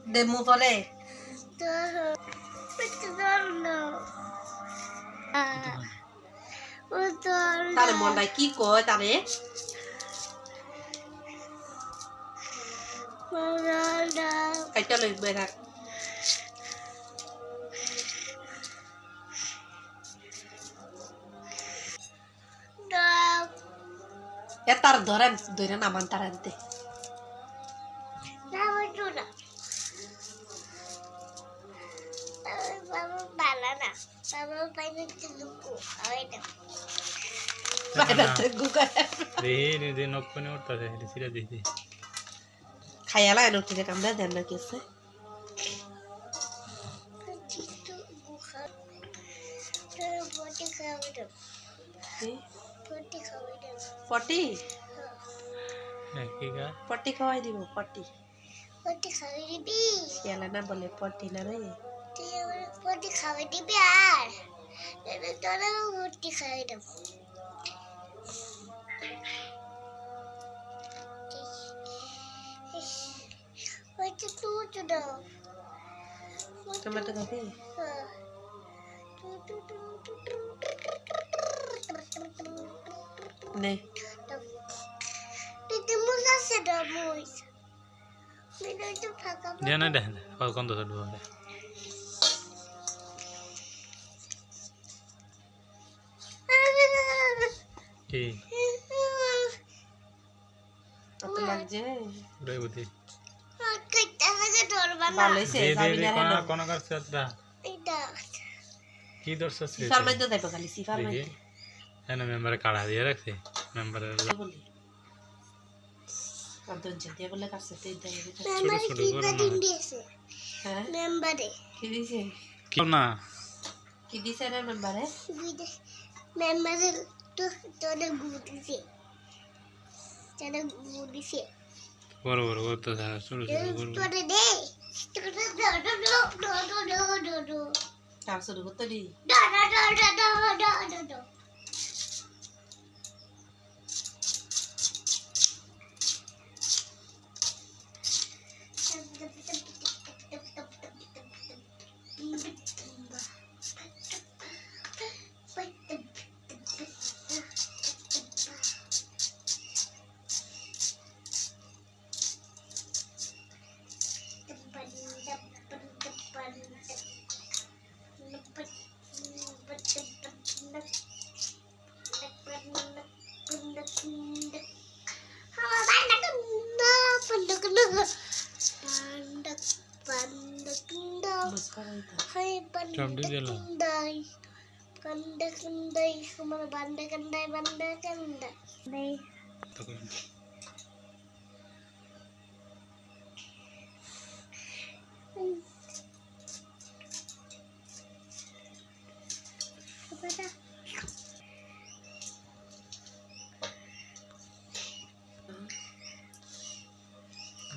দে মু বলে তারে মন্ডাই কি কয় তারে কাইটা লই বেরা তার ধরেন ধরে নামান তার আনতে খাইয়ালা এনে কামড়া দেন না কেছে পটি পটি খাওয়াই দিব পটি পটি খাওয়াই দিবি খেলা না বলে পটি না রে পটি খাওয়াই দিবি আর তোরা পটি খাওয়াই দেব পটি তুই দাও টমেটো খাবি নে জানা দেখ কখন তো ধরবো কি কত লাগছে রে বুদ্ধি ভালো হইছে যাবি না রে কোন করছ এটা এটা কি দর্শ সিফার মধ্যে দেব খালি সিফার মধ্যে এনে মেম্বার কাড়া দিয়ে রাখছে মেম্বারের বলি কত জেতে বলে কাছে তে দেই ছোট ছোট করে না হ্যাঁ মেম্বারে কি দিছে কি না কি দিছে রে মেম্বারে মেম্বারে তো তোরে গুদিছে তোরে গুদিছে বড় বড় করতে থাকে ছোট ছোট করে তোরে দে তোরে দো তার শুরু করতে দি দো Hai pandai kumar bandai apa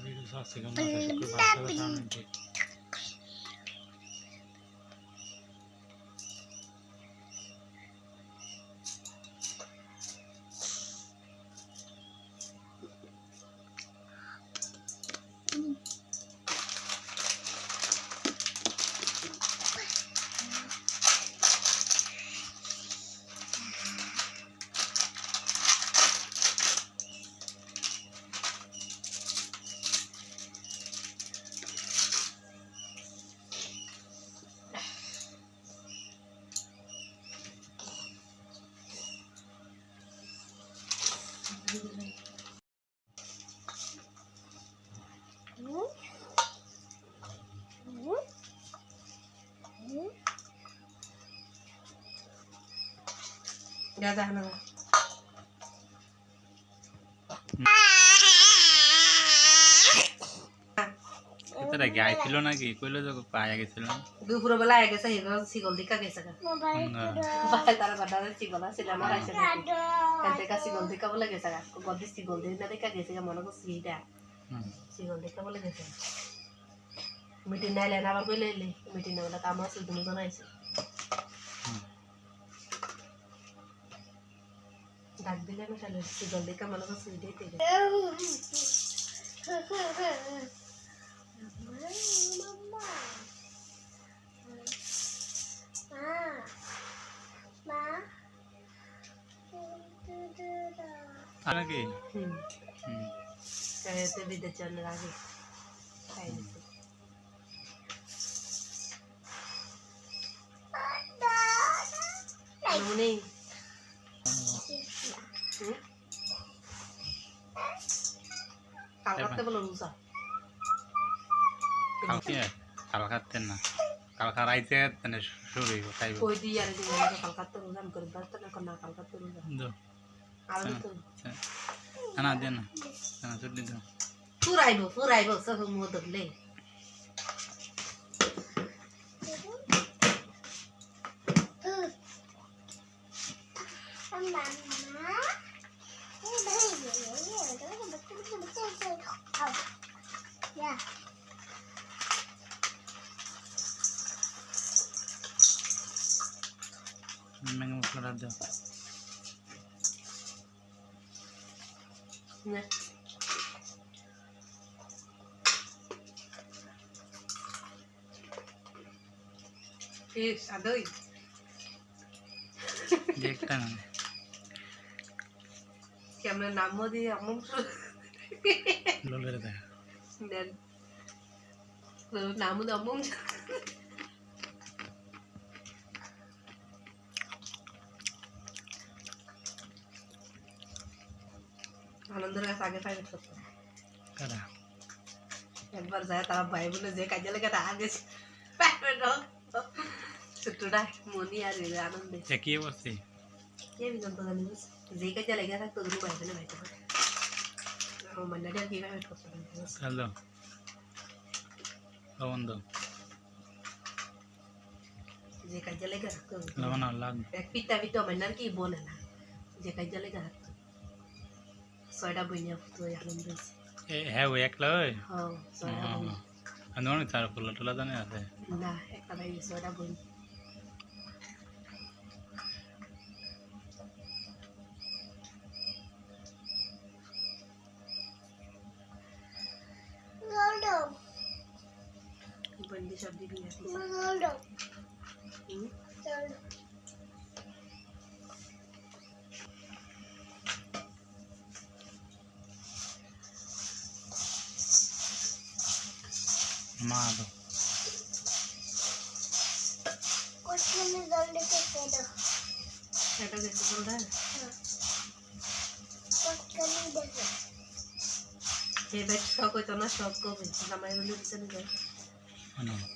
video saksi kan masih Ya dah na. এটা গাই ছিল নাকি কইলো যে পায়া গেছিল দুপুর বেলা আগে গেছে হিগো সিগল দিকা গেছে গা বাই তার বাডারে সিগল আছে না আইছে কাতে কা সিগল দিকা বলে গেছে গা গদি সিগল দিনা দিকা গেছে গা মনে কো সিটা সিগল দিকা বলে গেছে মিটিং নাইলে না আবার কইলে মিটিং না কাম আছে তুমি জানাইছে ডাক দিলে না তাহলে সিগল দিকা মনে কো সিটাই নাকি হুম হুম কাহিতে বিদের জন্য আগে খাই দিতে মনে কাল করতে বলো রুজা কালকে কাল খাতেন না কাল খারাইতে মানে শুরু হইব খাইব কই দি আর দিন কাল করতে রুজা আমি করে বাস্তা না কাল করতে রুজা দাও আর তো না দেন না চুটনি দাও ফুরাইবো সব মো দলে ম্যাঙ্গো মশলা দাও না Fish, adoy. একটা না Kaya namo di among লোল করে দেখ dan namo di among আনন্দের কাছে আগে ফাইট করতো কারা একবার যায় তারা ভাই বলে যে কাজে লেগে আগে ছোটটা মনি আর আনন্দে একই বসে কে বিজন তো জানি যে কাজে লেগে থাকতো দুটো ভাই বলে ভাইতে আমার মান্নাটা কি ফাইট করতো হ্যালো লবণ দাও যে কাজে লেগে থাকতো লবণ লাগ এক পিতা পিতা মান্নার কি বলে না যে কাজে লেগে থাকতো ছয়টা বইনিয়া ফুটো আনন্দ হয়েছে হ্যাঁ ওই একলা ওই হ্যাঁ ছয়টা বই আমি অনেক তার ফুলা টুলা জানে আছে না একটা ভাই ছয়টা বই बंदी सब्जी भी है মা দো এটা দেখতে বলরা ये बैठ शौक हो तो ना शौक को भी हमारे वाले भी चले गए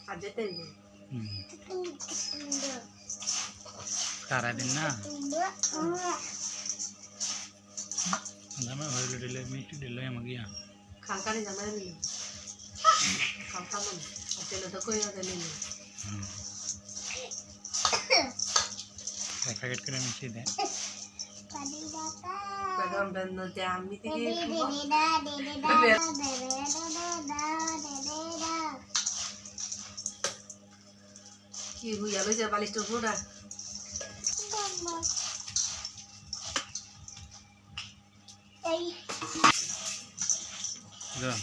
आज देते हैं সারা দিন না জামা হইলো দিলে মিষ্টি দিলে আমাকে खालका नहीं जमा नहीं खालका मन अकेले तो कोई ना देने नहीं এক প্যাকেট করে মিষ্টি দেয় पैगाम बंद ते आम्ही ती की हुई आलो जे बालिश तो थोड़ा দাও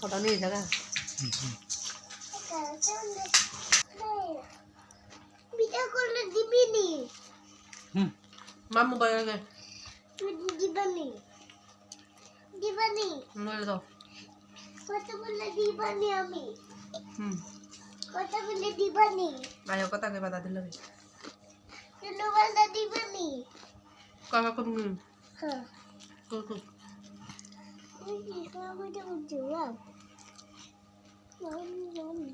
पता नहीं जगह বিটা করলে দিবি নি मामू बगल गए দিবানি দিবানি मोल दो কত বললে দিবানি আমি हम्म কত বললে দিবানি आयो कता के बता दिलो চলো বললে দিবানি काका को হ্যাঁ को এই কি সব এটা বুঝছো আমি জানি